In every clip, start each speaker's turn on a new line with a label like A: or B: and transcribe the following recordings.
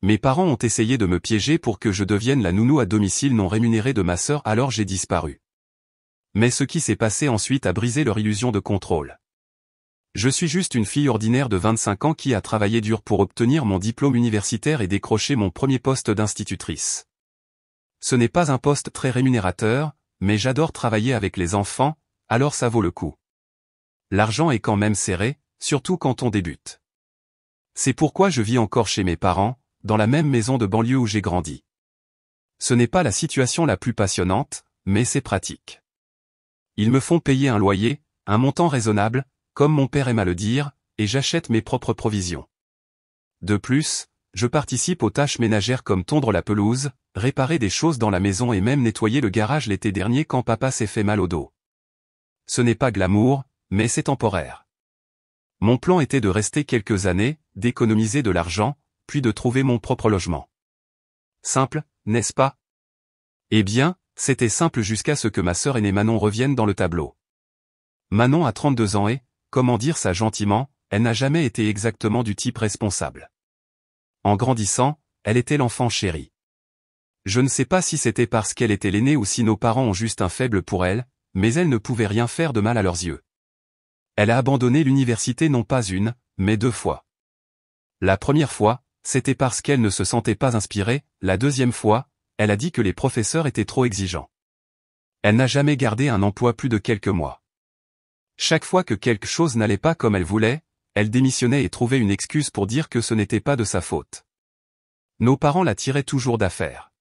A: Mes parents ont essayé de me piéger pour que je devienne la nounou à domicile non rémunérée de ma sœur, alors j'ai disparu. Mais ce qui s'est passé ensuite a brisé leur illusion de contrôle. Je suis juste une fille ordinaire de 25 ans qui a travaillé dur pour obtenir mon diplôme universitaire et décrocher mon premier poste d'institutrice. Ce n'est pas un poste très rémunérateur, mais j'adore travailler avec les enfants, alors ça vaut le coup. L'argent est quand même serré, surtout quand on débute. C'est pourquoi je vis encore chez mes parents, dans la même maison de banlieue où j'ai grandi. Ce n'est pas la situation la plus passionnante, mais c'est pratique. Ils me font payer un loyer, un montant raisonnable, comme mon père aime à le dire, et j'achète mes propres provisions. De plus, je participe aux tâches ménagères comme tondre la pelouse, réparer des choses dans la maison et même nettoyer le garage l'été dernier quand papa s'est fait mal au dos. Ce n'est pas glamour, mais c'est temporaire. Mon plan était de rester quelques années, d'économiser de l'argent, puis de trouver mon propre logement. Simple, n'est-ce pas? Eh bien, c'était simple jusqu'à ce que ma sœur aînée Manon revienne dans le tableau. Manon a 32 ans et, comment dire ça gentiment, elle n'a jamais été exactement du type responsable. En grandissant, elle était l'enfant chéri. Je ne sais pas si c'était parce qu'elle était l'aînée ou si nos parents ont juste un faible pour elle, mais elle ne pouvait rien faire de mal à leurs yeux. Elle a abandonné l'université non pas une, mais 2 fois. La première fois, c'était parce qu'elle ne se sentait pas inspirée, la deuxième fois, elle a dit que les professeurs étaient trop exigeants. Elle n'a jamais gardé un emploi plus de quelques mois. Chaque fois que quelque chose n'allait pas comme elle voulait, elle démissionnait et trouvait une excuse pour dire que ce n'était pas de sa faute. Nos parents la tiraient toujours d'affaire.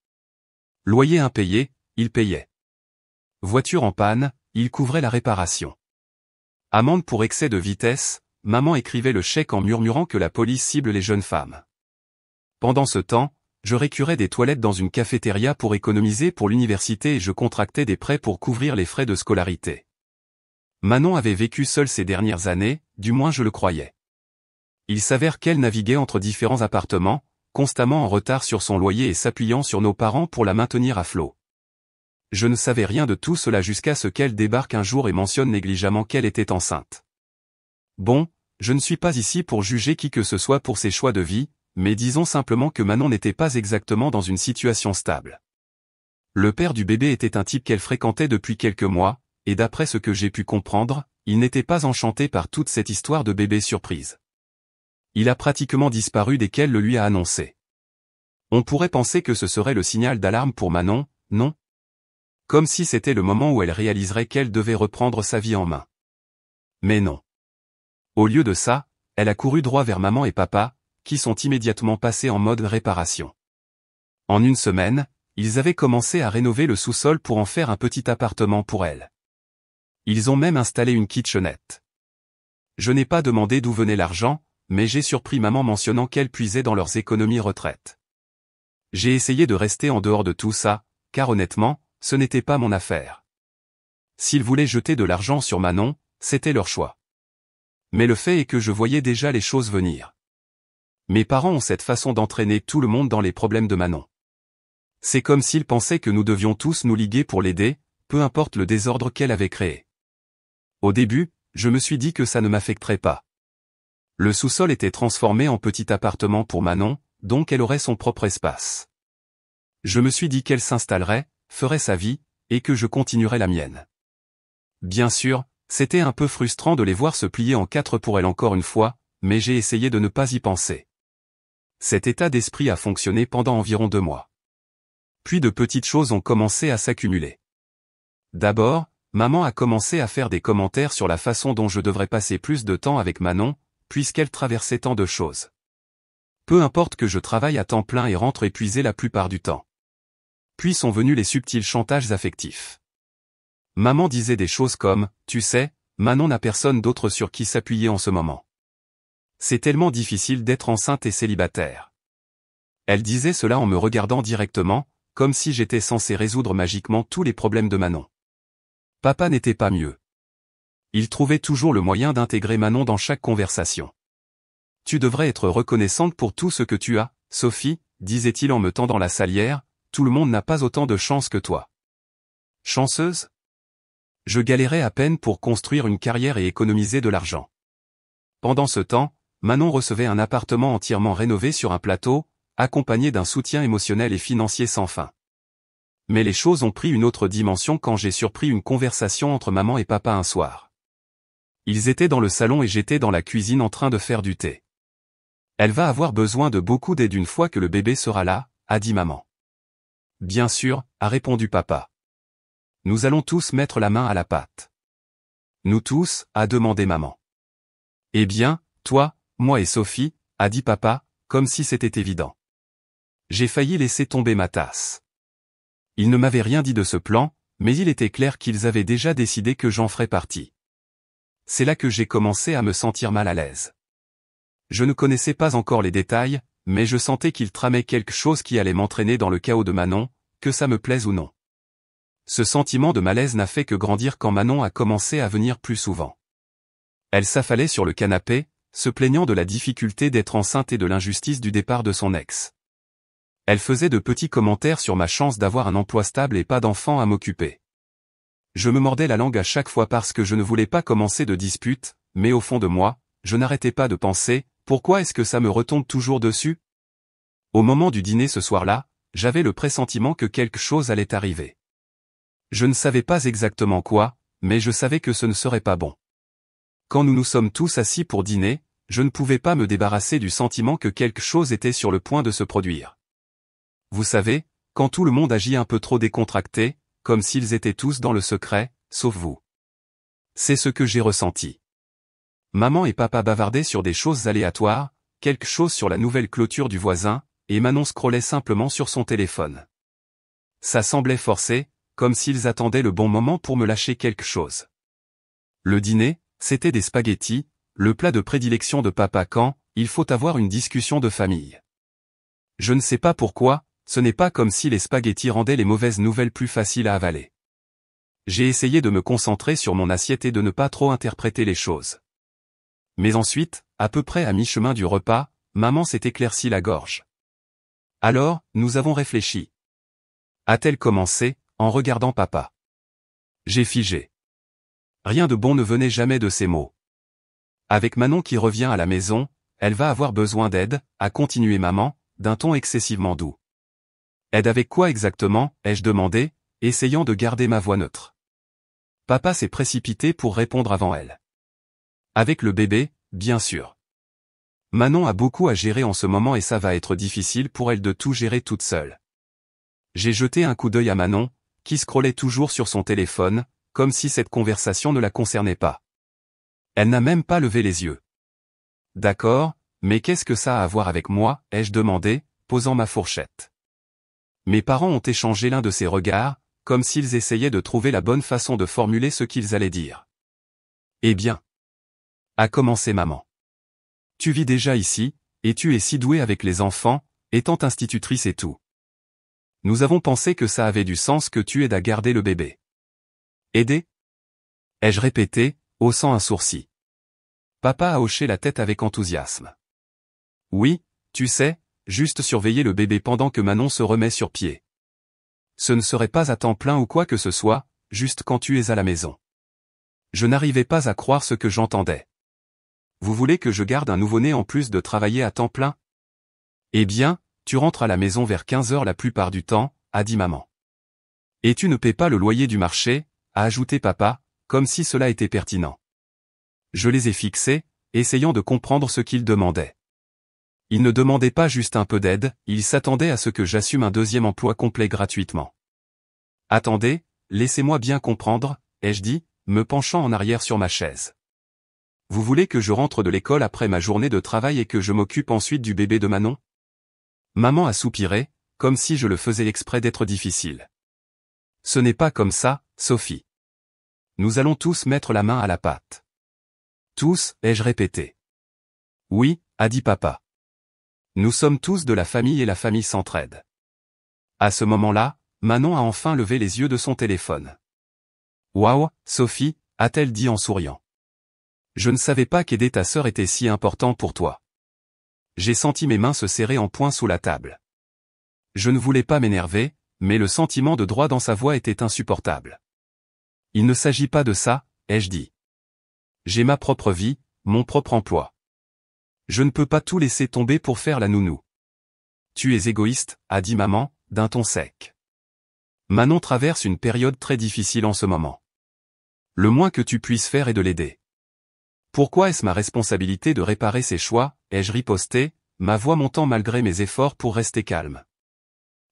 A: Loyer impayé, il payait. Voiture en panne, il couvrait la réparation. Amende pour excès de vitesse, maman écrivait le chèque en murmurant que la police cible les jeunes femmes. Pendant ce temps, je récurais des toilettes dans une cafétéria pour économiser pour l'université et je contractais des prêts pour couvrir les frais de scolarité. Manon avait vécu seule ces dernières années, du moins je le croyais. Il s'avère qu'elle naviguait entre différents appartements, constamment en retard sur son loyer et s'appuyant sur nos parents pour la maintenir à flot. Je ne savais rien de tout cela jusqu'à ce qu'elle débarque un jour et mentionne négligemment qu'elle était enceinte. Bon, je ne suis pas ici pour juger qui que ce soit pour ses choix de vie, mais disons simplement que Manon n'était pas exactement dans une situation stable. Le père du bébé était un type qu'elle fréquentait depuis quelques mois, et d'après ce que j'ai pu comprendre, il n'était pas enchanté par toute cette histoire de bébé surprise. Il a pratiquement disparu dès qu'elle le lui a annoncé. On pourrait penser que ce serait le signal d'alarme pour Manon, non? Comme si c'était le moment où elle réaliserait qu'elle devait reprendre sa vie en main. Mais non. Au lieu de ça, elle a couru droit vers maman et papa, qui sont immédiatement passés en mode réparation. En une semaine, ils avaient commencé à rénover le sous-sol pour en faire un petit appartement pour elle. Ils ont même installé une kitchenette. Je n'ai pas demandé d'où venait l'argent, mais j'ai surpris maman mentionnant qu'elle puisait dans leurs économies retraite. J'ai essayé de rester en dehors de tout ça, car honnêtement, ce n'était pas mon affaire. S'ils voulaient jeter de l'argent sur Manon, c'était leur choix. Mais le fait est que je voyais déjà les choses venir. Mes parents ont cette façon d'entraîner tout le monde dans les problèmes de Manon. C'est comme s'ils pensaient que nous devions tous nous liguer pour l'aider, peu importe le désordre qu'elle avait créé. Au début, je me suis dit que ça ne m'affecterait pas. Le sous-sol était transformé en petit appartement pour Manon, donc elle aurait son propre espace. Je me suis dit qu'elle s'installerait, ferait sa vie, et que je continuerais la mienne. Bien sûr, c'était un peu frustrant de les voir se plier en 4 pour elle encore une fois, mais j'ai essayé de ne pas y penser. Cet état d'esprit a fonctionné pendant environ 2 mois. Puis de petites choses ont commencé à s'accumuler. D'abord, maman a commencé à faire des commentaires sur la façon dont je devrais passer plus de temps avec Manon, puisqu'elle traversait tant de choses. Peu importe que je travaille à temps plein et rentre épuisé la plupart du temps. Puis sont venus les subtils chantages affectifs. Maman disait des choses comme « Tu sais, Manon n'a personne d'autre sur qui s'appuyer en ce moment. C'est tellement difficile d'être enceinte et célibataire. » Elle disait cela en me regardant directement, comme si j'étais censé résoudre magiquement tous les problèmes de Manon. Papa n'était pas mieux. Il trouvait toujours le moyen d'intégrer Manon dans chaque conversation. « Tu devrais être reconnaissante pour tout ce que tu as, Sophie, disait-il en me tendant la salière, tout le monde n'a pas autant de chance que toi. » Chanceuse? Je galérais à peine pour construire une carrière et économiser de l'argent. Pendant ce temps, Manon recevait un appartement entièrement rénové sur un plateau, accompagné d'un soutien émotionnel et financier sans fin. Mais les choses ont pris une autre dimension quand j'ai surpris une conversation entre maman et papa un soir. Ils étaient dans le salon et j'étais dans la cuisine en train de faire du thé. Elle va avoir besoin de beaucoup d'aide une fois que le bébé sera là, a dit maman. Bien sûr, a répondu papa. Nous allons tous mettre la main à la pâte. Nous tous, a demandé maman. Eh bien, toi, moi et Sophie, a dit papa, comme si c'était évident. J'ai failli laisser tomber ma tasse. Ils ne m'avaient rien dit de ce plan, mais il était clair qu'ils avaient déjà décidé que j'en ferais partie. C'est là que j'ai commencé à me sentir mal à l'aise. Je ne connaissais pas encore les détails, mais je sentais qu'ils tramaient quelque chose qui allait m'entraîner dans le chaos de Manon, que ça me plaise ou non. Ce sentiment de malaise n'a fait que grandir quand Manon a commencé à venir plus souvent. Elle s'affalait sur le canapé, se plaignant de la difficulté d'être enceinte et de l'injustice du départ de son ex. Elle faisait de petits commentaires sur ma chance d'avoir un emploi stable et pas d'enfant à m'occuper. Je me mordais la langue à chaque fois parce que je ne voulais pas commencer de dispute, mais au fond de moi, je n'arrêtais pas de penser, pourquoi est-ce que ça me retombe toujours dessus? Au moment du dîner ce soir-là, j'avais le pressentiment que quelque chose allait arriver. Je ne savais pas exactement quoi, mais je savais que ce ne serait pas bon. Quand nous nous sommes tous assis pour dîner, je ne pouvais pas me débarrasser du sentiment que quelque chose était sur le point de se produire. Vous savez, quand tout le monde agit un peu trop décontracté, comme s'ils étaient tous dans le secret, sauf vous. C'est ce que j'ai ressenti. Maman et papa bavardaient sur des choses aléatoires, quelque chose sur la nouvelle clôture du voisin, et Manon scrollait simplement sur son téléphone. Ça semblait forcé, comme s'ils attendaient le bon moment pour me lâcher quelque chose. Le dîner, c'était des spaghettis, le plat de prédilection de papa quand il faut avoir une discussion de famille. Je ne sais pas pourquoi, ce n'est pas comme si les spaghettis rendaient les mauvaises nouvelles plus faciles à avaler. J'ai essayé de me concentrer sur mon assiette et de ne pas trop interpréter les choses. Mais ensuite, à peu près à mi-chemin du repas, maman s'est éclaircie la gorge. Alors, nous avons réfléchi. A-t-elle commencé, en regardant papa. J'ai figé. Rien de bon ne venait jamais de ces mots. Avec Manon qui revient à la maison, elle va avoir besoin d'aide, a continué maman, d'un ton excessivement doux. Aide avec quoi exactement, ai-je demandé, essayant de garder ma voix neutre. Papa s'est précipité pour répondre avant elle. Avec le bébé, bien sûr. Manon a beaucoup à gérer en ce moment et ça va être difficile pour elle de tout gérer toute seule. J'ai jeté un coup d'œil à Manon, qui scrollait toujours sur son téléphone, comme si cette conversation ne la concernait pas. Elle n'a même pas levé les yeux. D'accord, mais qu'est-ce que ça a à voir avec moi, ai-je demandé, posant ma fourchette. Mes parents ont échangé l'un de ces regards, comme s'ils essayaient de trouver la bonne façon de formuler ce qu'ils allaient dire. Eh bien, a commencé maman. Tu vis déjà ici, et tu es si douée avec les enfants, étant institutrice et tout. Nous avons pensé que ça avait du sens que tu aides à garder le bébé. Aider? Ai-je répété, haussant un sourcil. Papa a hoché la tête avec enthousiasme. Oui, tu sais, juste surveiller le bébé pendant que Manon se remet sur pied. Ce ne serait pas à temps plein ou quoi que ce soit, juste quand tu es à la maison. Je n'arrivais pas à croire ce que j'entendais. Vous voulez que je garde un nouveau-né en plus de travailler à temps plein? Eh bien, tu rentres à la maison vers 15 heures la plupart du temps, a dit maman. Et tu ne paies pas le loyer du marché, a ajouté papa, comme si cela était pertinent. Je les ai fixés, essayant de comprendre ce qu'ils demandaient. Ils ne demandaient pas juste un peu d'aide, ils s'attendaient à ce que j'assume un deuxième emploi complet gratuitement. Attendez, laissez-moi bien comprendre, ai-je dit, me penchant en arrière sur ma chaise. Vous voulez que je rentre de l'école après ma journée de travail et que je m'occupe ensuite du bébé de Manon? Maman a soupiré, comme si je le faisais exprès d'être difficile. Ce n'est pas comme ça, Sophie. Nous allons tous mettre la main à la pâte. Tous, ai-je répété. Oui, a dit papa. Nous sommes tous de la famille et la famille s'entraide. À ce moment-là, Manon a enfin levé les yeux de son téléphone. Waouh, Sophie, a-t-elle dit en souriant. Je ne savais pas qu'aider ta sœur était si important pour toi. J'ai senti mes mains se serrer en poing sous la table. Je ne voulais pas m'énerver, mais le sentiment de droit dans sa voix était insupportable. Il ne s'agit pas de ça, ai-je dit. J'ai ma propre vie, mon propre emploi. Je ne peux pas tout laisser tomber pour faire la nounou. Tu es égoïste, a dit maman, d'un ton sec. Manon traverse une période très difficile en ce moment. Le moins que tu puisses faire est de l'aider. Pourquoi est-ce ma responsabilité de réparer ses choix, ai-je riposté, ma voix montant malgré mes efforts pour rester calme.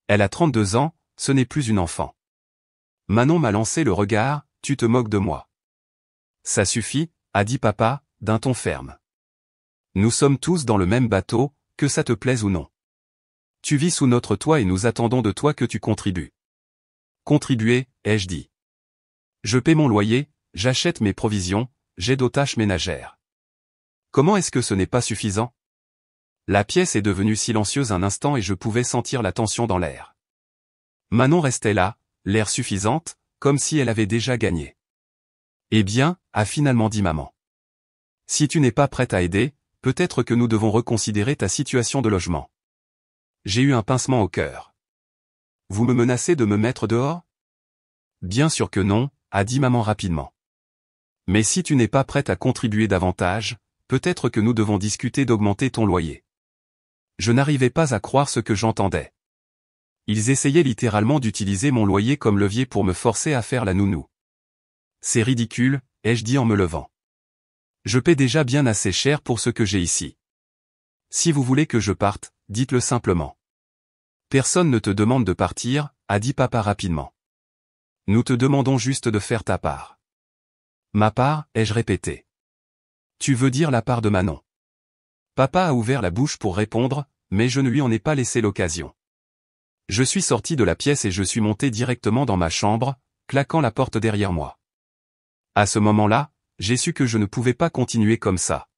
A: Elle a 32 ans, ce n'est plus une enfant. Manon m'a lancé le regard, tu te moques de moi. Ça suffit, a dit papa, d'un ton ferme. Nous sommes tous dans le même bateau, que ça te plaise ou non. Tu vis sous notre toit et nous attendons de toi que tu contribues. Contribuer, ai-je dit. Je paie mon loyer, j'achète mes provisions, j'aide aux tâches ménagères. Comment est-ce que ce n'est pas suffisant? La pièce est devenue silencieuse un instant et je pouvais sentir la tension dans l'air. Manon restait là, l'air suffisante, comme si elle avait déjà gagné. Eh bien, a finalement dit maman. Si tu n'es pas prête à aider, peut-être que nous devons reconsidérer ta situation de logement. J'ai eu un pincement au cœur. Vous me menacez de me mettre dehors? Bien sûr que non, a dit maman rapidement. Mais si tu n'es pas prête à contribuer davantage, peut-être que nous devons discuter d'augmenter ton loyer. Je n'arrivais pas à croire ce que j'entendais. Ils essayaient littéralement d'utiliser mon loyer comme levier pour me forcer à faire la nounou. C'est ridicule, ai-je dit en me levant. Je paie déjà bien assez cher pour ce que j'ai ici. Si vous voulez que je parte, dites-le simplement. Personne ne te demande de partir, a dit papa rapidement. Nous te demandons juste de faire ta part. Ma part, ai-je répété. Tu veux dire la part de Manon. Papa a ouvert la bouche pour répondre, mais je ne lui en ai pas laissé l'occasion. Je suis sorti de la pièce et je suis monté directement dans ma chambre, claquant la porte derrière moi. À ce moment-là, j'ai su que je ne pouvais pas continuer comme ça.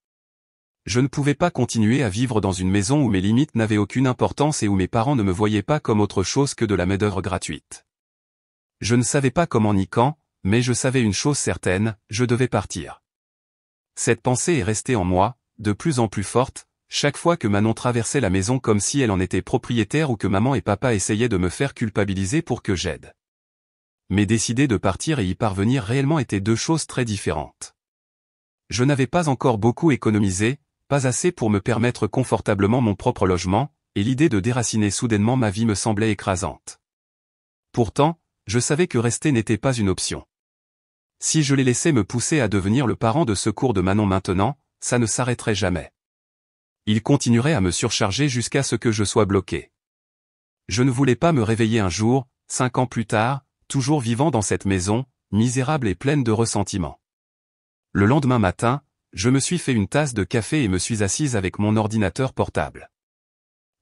A: Je ne pouvais pas continuer à vivre dans une maison où mes limites n'avaient aucune importance et où mes parents ne me voyaient pas comme autre chose que de la main-d'œuvre gratuite. Je ne savais pas comment ni quand, mais je savais une chose certaine, je devais partir. Cette pensée est restée en moi, de plus en plus forte, chaque fois que Manon traversait la maison comme si elle en était propriétaire ou que maman et papa essayaient de me faire culpabiliser pour que j'aide. Mais décider de partir et y parvenir réellement étaient deux choses très différentes. Je n'avais pas encore beaucoup économisé, pas assez pour me permettre confortablement mon propre logement, et l'idée de déraciner soudainement ma vie me semblait écrasante. Pourtant, je savais que rester n'était pas une option. Si je les laissais me pousser à devenir le parent de secours de Manon maintenant, ça ne s'arrêterait jamais. Il continuerait à me surcharger jusqu'à ce que je sois bloqué. Je ne voulais pas me réveiller un jour, 5 ans plus tard, toujours vivant dans cette maison, misérable et pleine de ressentiment. Le lendemain matin, je me suis fait une tasse de café et me suis assise avec mon ordinateur portable.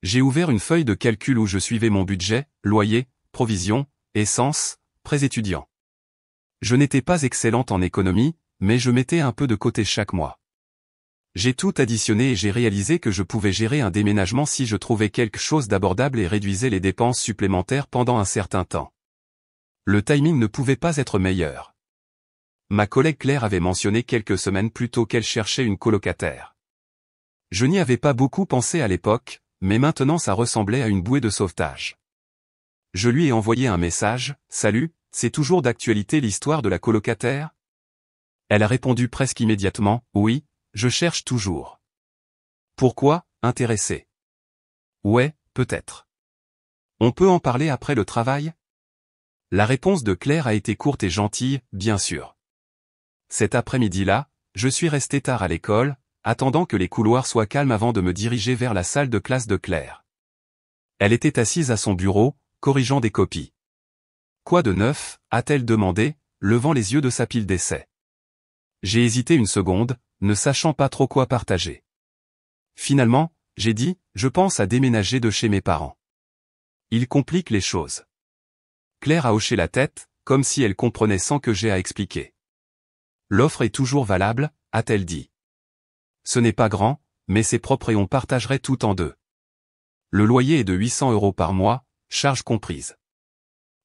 A: J'ai ouvert une feuille de calcul où je suivais mon budget, loyer, provisions, essence, prêts étudiants. Je n'étais pas excellente en économie, mais je mettais un peu de côté chaque mois. J'ai tout additionné et j'ai réalisé que je pouvais gérer un déménagement si je trouvais quelque chose d'abordable et réduisais les dépenses supplémentaires pendant un certain temps. Le timing ne pouvait pas être meilleur. Ma collègue Claire avait mentionné quelques semaines plus tôt qu'elle cherchait une colocataire. Je n'y avais pas beaucoup pensé à l'époque, mais maintenant ça ressemblait à une bouée de sauvetage. Je lui ai envoyé un message, « Salut, c'est toujours d'actualité l'histoire de la colocataire ?» Elle a répondu presque immédiatement, « Oui, je cherche toujours. » Pourquoi, intéressé? Ouais, peut-être. On peut en parler après le travail? La réponse de Claire a été courte et gentille, bien sûr. Cet après-midi-là, je suis resté tard à l'école, attendant que les couloirs soient calmes avant de me diriger vers la salle de classe de Claire. Elle était assise à son bureau, corrigeant des copies. Quoi de neuf, a-t-elle demandé, levant les yeux de sa pile d'essais. J'ai hésité une seconde, ne sachant pas trop quoi partager. Finalement, j'ai dit, je pense à déménager de chez mes parents. Il complique les choses. Claire a hoché la tête, comme si elle comprenait sans que j'aie à expliquer. L'offre est toujours valable, a-t-elle dit. Ce n'est pas grand, mais c'est propre et on partagerait tout en deux. Le loyer est de 800 € par mois, charges comprises.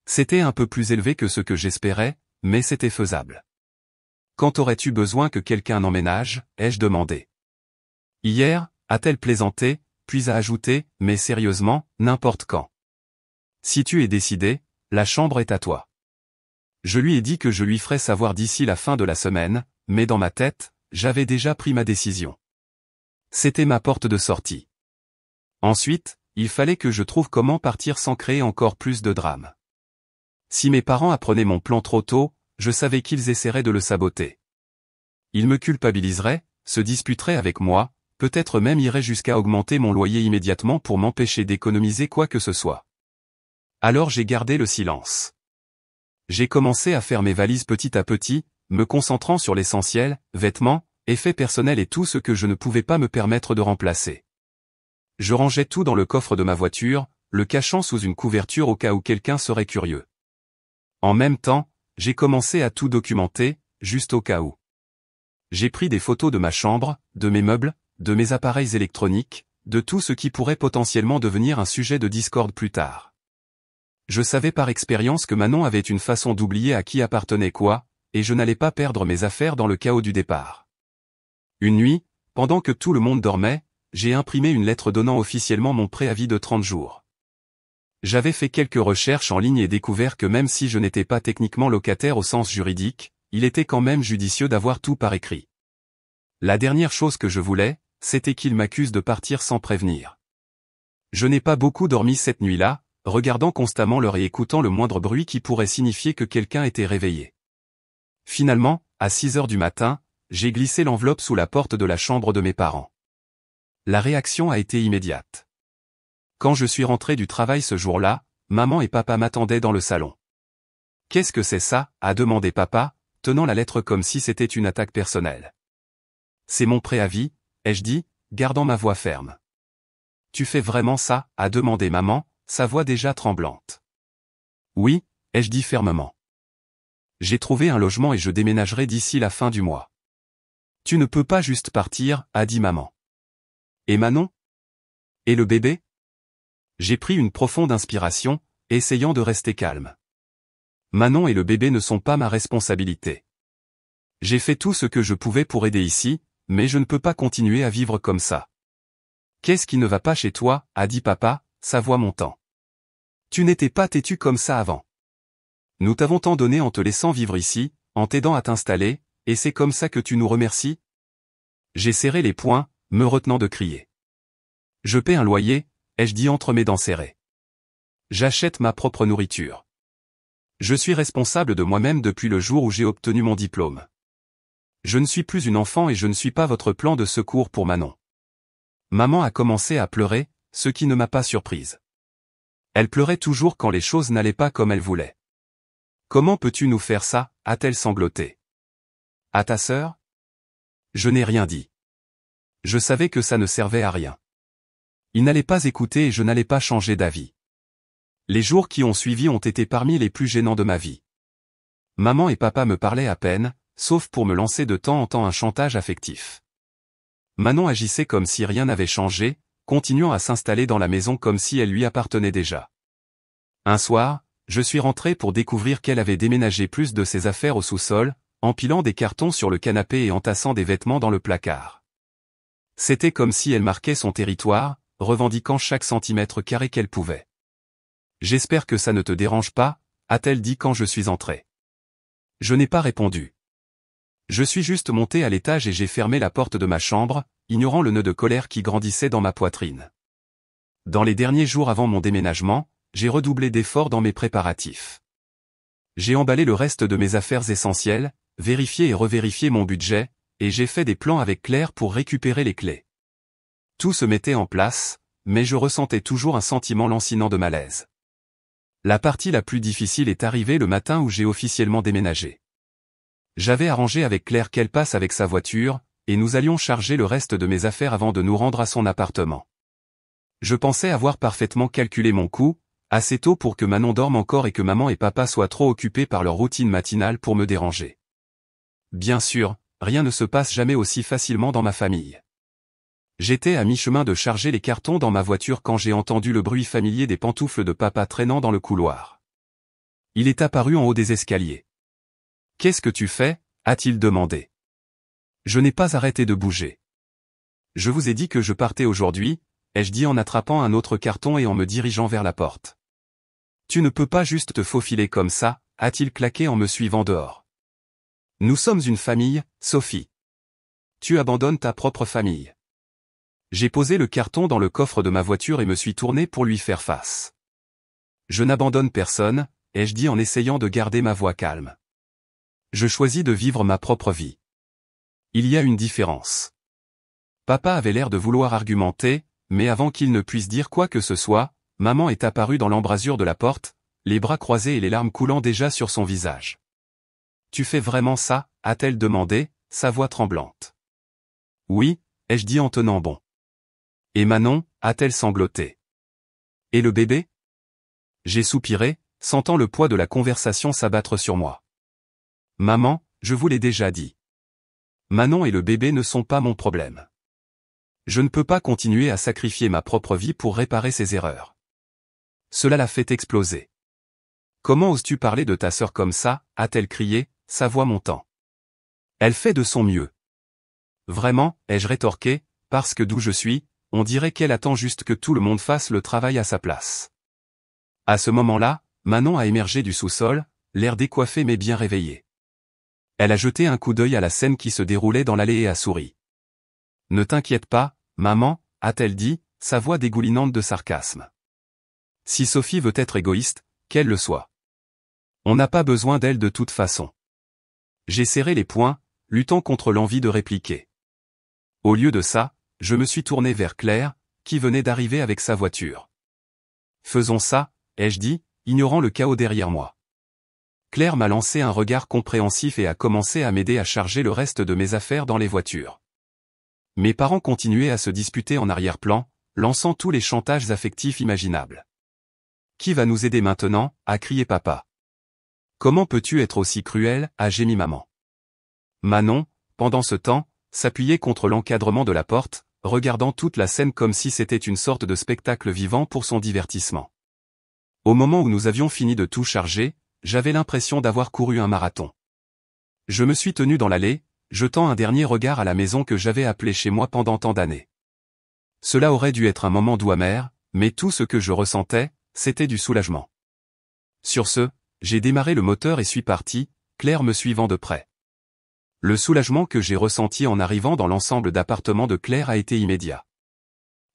A: C'était un peu plus élevé que ce que j'espérais, mais c'était faisable. Quand aurais-tu besoin que quelqu'un emménage, ai-je demandé. Hier, a-t-elle plaisanté, puis a ajouté, mais sérieusement, n'importe quand. Si tu es décidé, la chambre est à toi. Je lui ai dit que je lui ferais savoir d'ici la fin de la semaine, mais dans ma tête, j'avais déjà pris ma décision. C'était ma porte de sortie. Ensuite, il fallait que je trouve comment partir sans créer encore plus de drame. Si mes parents apprenaient mon plan trop tôt, je savais qu'ils essaieraient de le saboter. Ils me culpabiliseraient, se disputeraient avec moi, peut-être même iraient jusqu'à augmenter mon loyer immédiatement pour m'empêcher d'économiser quoi que ce soit. Alors j'ai gardé le silence. J'ai commencé à faire mes valises petit à petit, me concentrant sur l'essentiel, vêtements, effets personnels et tout ce que je ne pouvais pas me permettre de remplacer. Je rangeais tout dans le coffre de ma voiture, le cachant sous une couverture au cas où quelqu'un serait curieux. En même temps, j'ai commencé à tout documenter, juste au cas où. J'ai pris des photos de ma chambre, de mes meubles, de mes appareils électroniques, de tout ce qui pourrait potentiellement devenir un sujet de discorde plus tard. Je savais par expérience que Manon avait une façon d'oublier à qui appartenait quoi, et je n'allais pas perdre mes affaires dans le chaos du départ. Une nuit, pendant que tout le monde dormait, j'ai imprimé une lettre donnant officiellement mon préavis de 30 jours. J'avais fait quelques recherches en ligne et découvert que même si je n'étais pas techniquement locataire au sens juridique, il était quand même judicieux d'avoir tout par écrit. La dernière chose que je voulais, c'était qu'ils m'accusent de partir sans prévenir. Je n'ai pas beaucoup dormi cette nuit-là, regardant constamment l'heure et écoutant le moindre bruit qui pourrait signifier que quelqu'un était réveillé. Finalement, à 6 heures du matin, j'ai glissé l'enveloppe sous la porte de la chambre de mes parents. La réaction a été immédiate. Quand je suis rentré du travail ce jour-là, maman et papa m'attendaient dans le salon. « Qu'est-ce que c'est ça ?» a demandé papa, tenant la lettre comme si c'était une attaque personnelle. « C'est mon préavis », ai-je dit, gardant ma voix ferme. « Tu fais vraiment ça ?» a demandé maman, sa voix déjà tremblante. « Oui », ai-je dit fermement. « J'ai trouvé un logement et je déménagerai d'ici la fin du mois. »« Tu ne peux pas juste partir » a dit maman. « Et Manon ? Et le bébé ?» J'ai pris une profonde inspiration, essayant de rester calme. Manon et le bébé ne sont pas ma responsabilité. J'ai fait tout ce que je pouvais pour aider ici, mais je ne peux pas continuer à vivre comme ça. « Qu'est-ce qui ne va pas chez toi ?» a dit papa, sa voix montant. « Tu n'étais pas têtu comme ça avant. Nous t'avons tant donné en te laissant vivre ici, en t'aidant à t'installer, et c'est comme ça que tu nous remercies ?» J'ai serré les poings, me retenant de crier. « Je paie un loyer », ai-je dit entre mes dents serrées. « J'achète ma propre nourriture. Je suis responsable de moi-même depuis le jour où j'ai obtenu mon diplôme. Je ne suis plus une enfant et je ne suis pas votre plan de secours pour Manon. » Maman a commencé à pleurer, ce qui ne m'a pas surprise. Elle pleurait toujours quand les choses n'allaient pas comme elle voulait. « Comment peux-tu nous faire ça ?» a-t-elle sangloté. « À ta sœur ? » Je n'ai rien dit. Je savais que ça ne servait à rien. Il n'allait pas écouter et je n'allais pas changer d'avis. Les jours qui ont suivi ont été parmi les plus gênants de ma vie. Maman et papa me parlaient à peine, sauf pour me lancer de temps en temps un chantage affectif. Manon agissait comme si rien n'avait changé, continuant à s'installer dans la maison comme si elle lui appartenait déjà. Un soir, je suis rentré pour découvrir qu'elle avait déménagé plus de ses affaires au sous-sol, empilant des cartons sur le canapé et entassant des vêtements dans le placard. C'était comme si elle marquait son territoire, revendiquant chaque centimètre carré qu'elle pouvait. « J'espère que ça ne te dérange pas » a-t-elle dit quand je suis entré. Je n'ai pas répondu. Je suis juste monté à l'étage et j'ai fermé la porte de ma chambre, ignorant le nœud de colère qui grandissait dans ma poitrine. Dans les derniers jours avant mon déménagement, j'ai redoublé d'efforts dans mes préparatifs. J'ai emballé le reste de mes affaires essentielles, vérifié et revérifié mon budget, et j'ai fait des plans avec Claire pour récupérer les clés. Tout se mettait en place, mais je ressentais toujours un sentiment lancinant de malaise. La partie la plus difficile est arrivée le matin où j'ai officiellement déménagé. J'avais arrangé avec Claire qu'elle passe avec sa voiture, et nous allions charger le reste de mes affaires avant de nous rendre à son appartement. Je pensais avoir parfaitement calculé mon coût, assez tôt pour que Manon dorme encore et que maman et papa soient trop occupés par leur routine matinale pour me déranger. Bien sûr, rien ne se passe jamais aussi facilement dans ma famille. J'étais à mi-chemin de charger les cartons dans ma voiture quand j'ai entendu le bruit familier des pantoufles de papa traînant dans le couloir. Il est apparu en haut des escaliers. « Qu'est-ce que tu fais ?» a-t-il demandé. Je n'ai pas arrêté de bouger. « Je vous ai dit que je partais aujourd'hui » ai-je dit en attrapant un autre carton et en me dirigeant vers la porte. « Tu ne peux pas juste te faufiler comme ça » a-t-il claqué en me suivant dehors. « Nous sommes une famille, Sophie. Tu abandonnes ta propre famille. » J'ai posé le carton dans le coffre de ma voiture et me suis tourné pour lui faire face. Je n'abandonne personne, ai-je dit en essayant de garder ma voix calme. Je choisis de vivre ma propre vie. Il y a une différence. Papa avait l'air de vouloir argumenter, mais avant qu'il ne puisse dire quoi que ce soit, maman est apparue dans l'embrasure de la porte, les bras croisés et les larmes coulant déjà sur son visage. « Tu fais vraiment ça ?» a-t-elle demandé, sa voix tremblante. « Oui », ai-je dit en tenant bon. « Et Manon ?» a-t-elle sangloté. « Et le bébé ?» J'ai soupiré, sentant le poids de la conversation s'abattre sur moi. « Maman, je vous l'ai déjà dit. Manon et le bébé ne sont pas mon problème. Je ne peux pas continuer à sacrifier ma propre vie pour réparer ses erreurs. Cela l'a fait exploser. « Comment oses-tu parler de ta sœur comme ça ?» a-t-elle crié, sa voix montant. « Elle fait de son mieux. » Vraiment, ai-je rétorqué, parce que d'où je suis, on dirait qu'elle attend juste que tout le monde fasse le travail à sa place. À ce moment-là, Manon a émergé du sous-sol, l'air décoiffé mais bien réveillé. Elle a jeté un coup d'œil à la scène qui se déroulait dans l'allée et a souri. « Ne t'inquiète pas, maman, » a-t-elle dit, sa voix dégoulinante de sarcasme. « Si Sophie veut être égoïste, qu'elle le soit. On n'a pas besoin d'elle de toute façon. » J'ai serré les poings, luttant contre l'envie de répliquer. Au lieu de ça, je me suis tourné vers Claire, qui venait d'arriver avec sa voiture. « Faisons ça, » ai-je dit, ignorant le chaos derrière moi. Claire m'a lancé un regard compréhensif et a commencé à m'aider à charger le reste de mes affaires dans les voitures. Mes parents continuaient à se disputer en arrière-plan, lançant tous les chantages affectifs imaginables. « Qui va nous aider maintenant ?» a crié papa. « Comment peux-tu être aussi cruel ?» a gémi maman. Manon, pendant ce temps, s'appuyait contre l'encadrement de la porte, regardant toute la scène comme si c'était une sorte de spectacle vivant pour son divertissement. Au moment où nous avions fini de tout charger, j'avais l'impression d'avoir couru un marathon. Je me suis tenu dans l'allée, jetant un dernier regard à la maison que j'avais appelée chez moi pendant tant d'années. Cela aurait dû être un moment doux amer, mais tout ce que je ressentais, c'était du soulagement. Sur ce, j'ai démarré le moteur et suis parti, Claire me suivant de près. Le soulagement que j'ai ressenti en arrivant dans l'ensemble d'appartements de Claire a été immédiat.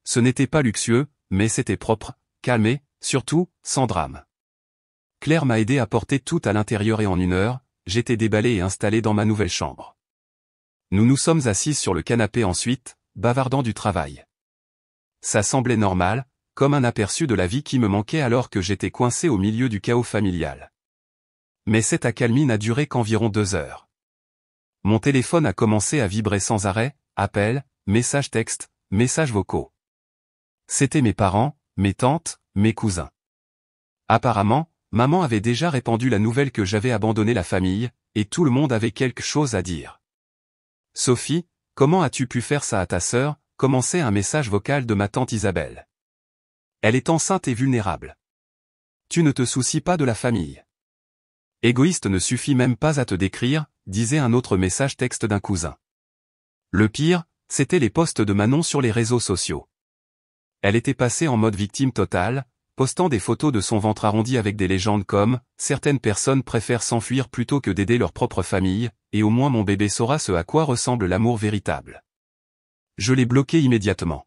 A: Ce n'était pas luxueux, mais c'était propre, calme et, surtout, sans drame. Claire m'a aidé à porter tout à l'intérieur et en 1 heure, j'étais déballé et installé dans ma nouvelle chambre. Nous nous sommes assises sur le canapé ensuite, bavardant du travail. Ça semblait normal, comme un aperçu de la vie qui me manquait alors que j'étais coincé au milieu du chaos familial. Mais cette accalmie n'a duré qu'environ 2 heures. Mon téléphone a commencé à vibrer sans arrêt, appels, messages textes, messages vocaux. C'étaient mes parents, mes tantes, mes cousins. Apparemment, maman avait déjà répandu la nouvelle que j'avais abandonné la famille, et tout le monde avait quelque chose à dire. « Sophie, comment as-tu pu faire ça à ta sœur ?» commençait un message vocal de ma tante Isabelle. « Elle est enceinte et vulnérable. Tu ne te soucies pas de la famille. Égoïste ne suffit même pas à te décrire », disait un autre message texte d'un cousin. Le pire, c'était les posts de Manon sur les réseaux sociaux. Elle était passée en mode victime totale, postant des photos de son ventre arrondi avec des légendes comme « Certaines personnes préfèrent s'enfuir plutôt que d'aider leur propre famille, et au moins mon bébé saura ce à quoi ressemble l'amour véritable. » Je l'ai bloqué immédiatement.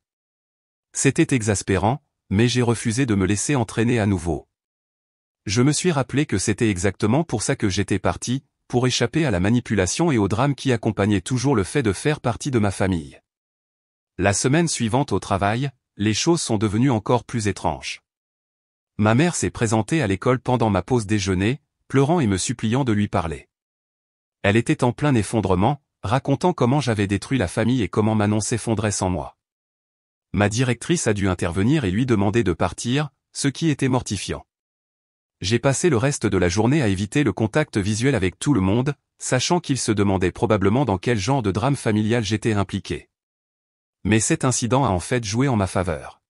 A: C'était exaspérant, mais j'ai refusé de me laisser entraîner à nouveau. Je me suis rappelé que c'était exactement pour ça que j'étais parti, pour échapper à la manipulation et au drame qui accompagnait toujours le fait de faire partie de ma famille. La semaine suivante au travail, les choses sont devenues encore plus étranges. Ma mère s'est présentée à l'école pendant ma pause déjeuner, pleurant et me suppliant de lui parler. Elle était en plein effondrement, racontant comment j'avais détruit la famille et comment Manon s'effondrait sans moi. Ma directrice a dû intervenir et lui demander de partir, ce qui était mortifiant. J'ai passé le reste de la journée à éviter le contact visuel avec tout le monde, sachant qu'ils se demandaient probablement dans quel genre de drame familial j'étais impliqué. Mais cet incident a en fait joué en ma faveur.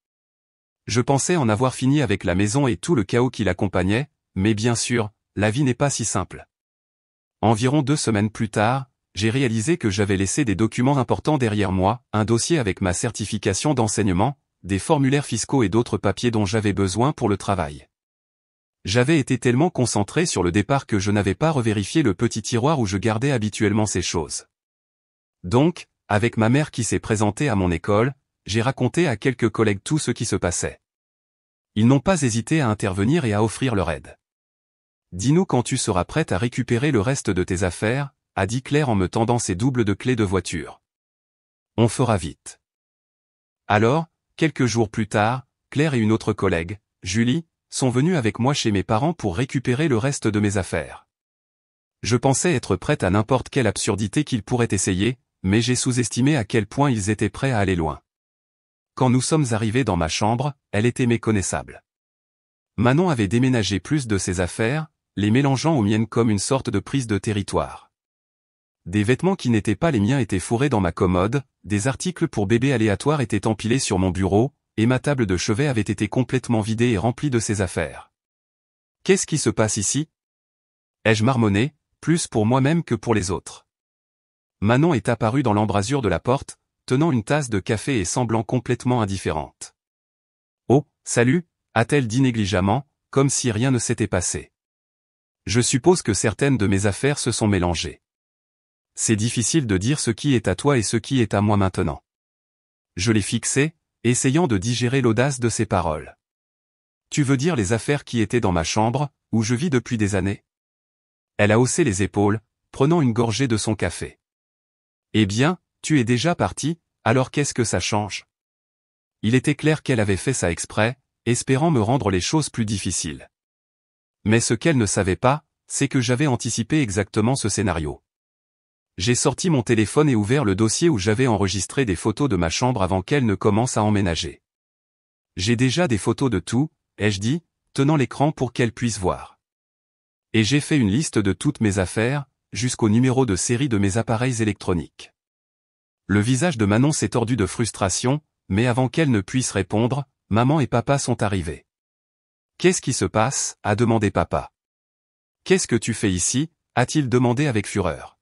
A: Je pensais en avoir fini avec la maison et tout le chaos qui l'accompagnait, mais bien sûr, la vie n'est pas si simple. Environ 2 semaines plus tard, j'ai réalisé que j'avais laissé des documents importants derrière moi, un dossier avec ma certification d'enseignement, des formulaires fiscaux et d'autres papiers dont j'avais besoin pour le travail. J'avais été tellement concentré sur le départ que je n'avais pas revérifié le petit tiroir où je gardais habituellement ces choses. Donc, avec ma mère qui s'est présentée à mon école, j'ai raconté à quelques collègues tout ce qui se passait. Ils n'ont pas hésité à intervenir et à offrir leur aide. Dis-nous quand tu seras prête à récupérer le reste de tes affaires, a dit Claire en me tendant ses doubles de clés de voiture. On fera vite. Alors, quelques jours plus tard, Claire et une autre collègue, Julie, sont venues avec moi chez mes parents pour récupérer le reste de mes affaires. Je pensais être prête à n'importe quelle absurdité qu'ils pourraient essayer, mais j'ai sous-estimé à quel point ils étaient prêts à aller loin. Quand nous sommes arrivés dans ma chambre, elle était méconnaissable. Manon avait déménagé plus de ses affaires, les mélangeant aux miennes comme une sorte de prise de territoire. Des vêtements qui n'étaient pas les miens étaient fourrés dans ma commode, des articles pour bébé aléatoires étaient empilés sur mon bureau, et ma table de chevet avait été complètement vidée et remplie de ses affaires. Qu'est-ce qui se passe ici? Ai-je marmonné, plus pour moi-même que pour les autres. Manon est apparue dans l'embrasure de la porte, tenant une tasse de café et semblant complètement indifférente. Oh, salut, a-t-elle dit négligemment, comme si rien ne s'était passé. Je suppose que certaines de mes affaires se sont mélangées. C'est difficile de dire ce qui est à toi et ce qui est à moi maintenant. Je l'ai fixé, essayant de digérer l'audace de ses paroles. Tu veux dire les affaires qui étaient dans ma chambre, où je vis depuis des années? Elle a haussé les épaules, prenant une gorgée de son café. Eh bien, tu es déjà parti, alors qu'est-ce que ça change? Il était clair qu'elle avait fait ça exprès, espérant me rendre les choses plus difficiles. Mais ce qu'elle ne savait pas, c'est que j'avais anticipé exactement ce scénario. J'ai sorti mon téléphone et ouvert le dossier où j'avais enregistré des photos de ma chambre avant qu'elle ne commence à emménager. J'ai déjà des photos de tout, ai-je dit, tenant l'écran pour qu'elle puisse voir. Et j'ai fait une liste de toutes mes affaires, jusqu'au numéro de série de mes appareils électroniques. Le visage de Manon s'est tordu de frustration, mais avant qu'elle ne puisse répondre, maman et papa sont arrivés. Qu'est-ce qui se passe? A demandé papa. Qu'est-ce que tu fais ici? A-t-il demandé avec fureur.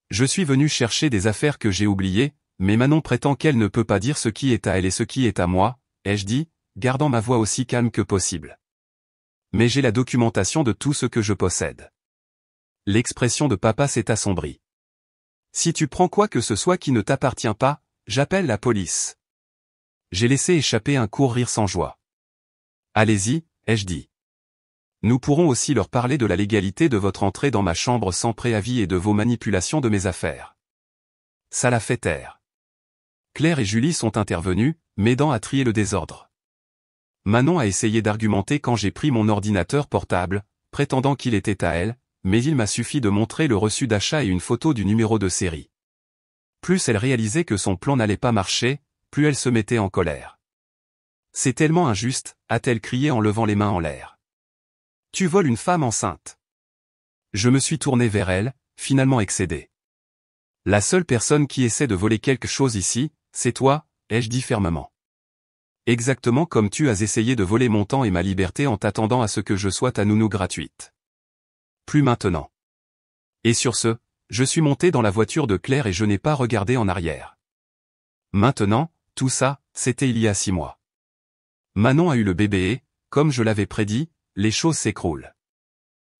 A: Je suis venu chercher des affaires que j'ai oubliées, mais Manon prétend qu'elle ne peut pas dire ce qui est à elle et ce qui est à moi, ai-je dit, gardant ma voix aussi calme que possible. Mais j'ai la documentation de tout ce que je possède. L'expression de papa s'est assombrie. Si tu prends quoi que ce soit qui ne t'appartient pas, j'appelle la police. J'ai laissé échapper un court rire sans joie. Allez-y, ai-je dit. Nous pourrons aussi leur parler de la légalité de votre entrée dans ma chambre sans préavis et de vos manipulations de mes affaires. Ça la fait taire. Claire et Julie sont intervenues, m'aidant à trier le désordre. Manon a essayé d'argumenter quand j'ai pris mon ordinateur portable, prétendant qu'il était à elle, mais il m'a suffi de montrer le reçu d'achat et une photo du numéro de série. Plus elle réalisait que son plan n'allait pas marcher, plus elle se mettait en colère. C'est tellement injuste, a-t-elle crié en levant les mains en l'air. Tu voles une femme enceinte. Je me suis tourné vers elle, finalement excédé. La seule personne qui essaie de voler quelque chose ici, c'est toi, ai-je dit fermement. Exactement comme tu as essayé de voler mon temps et ma liberté en t'attendant à ce que je sois ta nounou gratuite. Plus maintenant. Et sur ce, je suis monté dans la voiture de Claire et je n'ai pas regardé en arrière. Maintenant, tout ça, c'était il y a 6 mois. Manon a eu le bébé et, comme je l'avais prédit, les choses s'écroulent.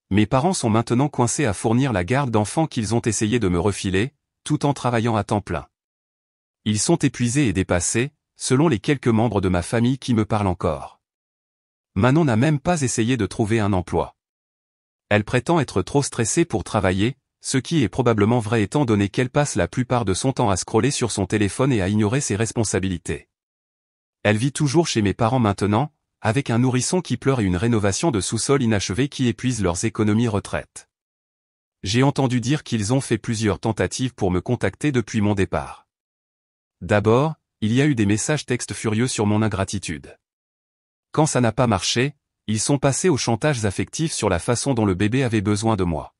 A: Mes parents sont maintenant coincés à fournir la garde d'enfants qu'ils ont essayé de me refiler, tout en travaillant à temps plein. Ils sont épuisés et dépassés, selon les quelques membres de ma famille qui me parlent encore. Manon n'a même pas essayé de trouver un emploi. Elle prétend être trop stressée pour travailler, ce qui est probablement vrai étant donné qu'elle passe la plupart de son temps à scroller sur son téléphone et à ignorer ses responsabilités. Elle vit toujours chez mes parents maintenant, avec un nourrisson qui pleure et une rénovation de sous-sol inachevée qui épuise leurs économies retraite. J'ai entendu dire qu'ils ont fait plusieurs tentatives pour me contacter depuis mon départ. D'abord, il y a eu des messages textes furieux sur mon ingratitude. Quand ça n'a pas marché, ils sont passés aux chantages affectifs sur la façon dont le bébé avait besoin de moi.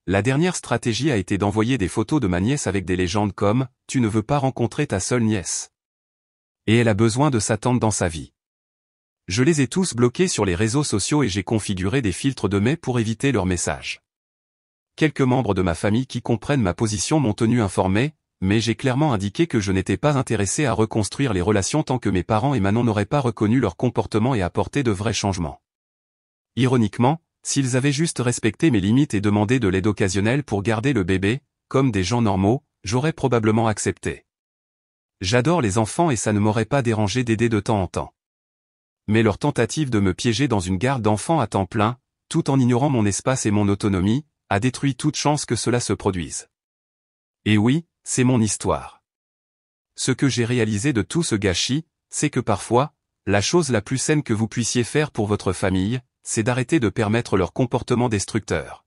A: La dernière stratégie a été d'envoyer des photos de ma nièce avec des légendes comme « Tu ne veux pas rencontrer ta seule nièce. Et elle a besoin de sa tante dans sa vie ». Je les ai tous bloqués sur les réseaux sociaux et j'ai configuré des filtres de mai pour éviter leurs messages. Quelques membres de ma famille qui comprennent ma position m'ont tenu informé, mais j'ai clairement indiqué que je n'étais pas intéressé à reconstruire les relations tant que mes parents et Manon n'auraient pas reconnu leur comportement et apporté de vrais changements. Ironiquement, s'ils avaient juste respecté mes limites et demandé de l'aide occasionnelle pour garder le bébé, comme des gens normaux, j'aurais probablement accepté. J'adore les enfants et ça ne m'aurait pas dérangé d'aider de temps en temps. Mais leur tentative de me piéger dans une garde d'enfants à temps plein, tout en ignorant mon espace et mon autonomie, a détruit toute chance que cela se produise. Et oui, c'est mon histoire. Ce que j'ai réalisé de tout ce gâchis, c'est que parfois, la chose la plus saine que vous puissiez faire pour votre famille, c'est d'arrêter de permettre leur comportement destructeur.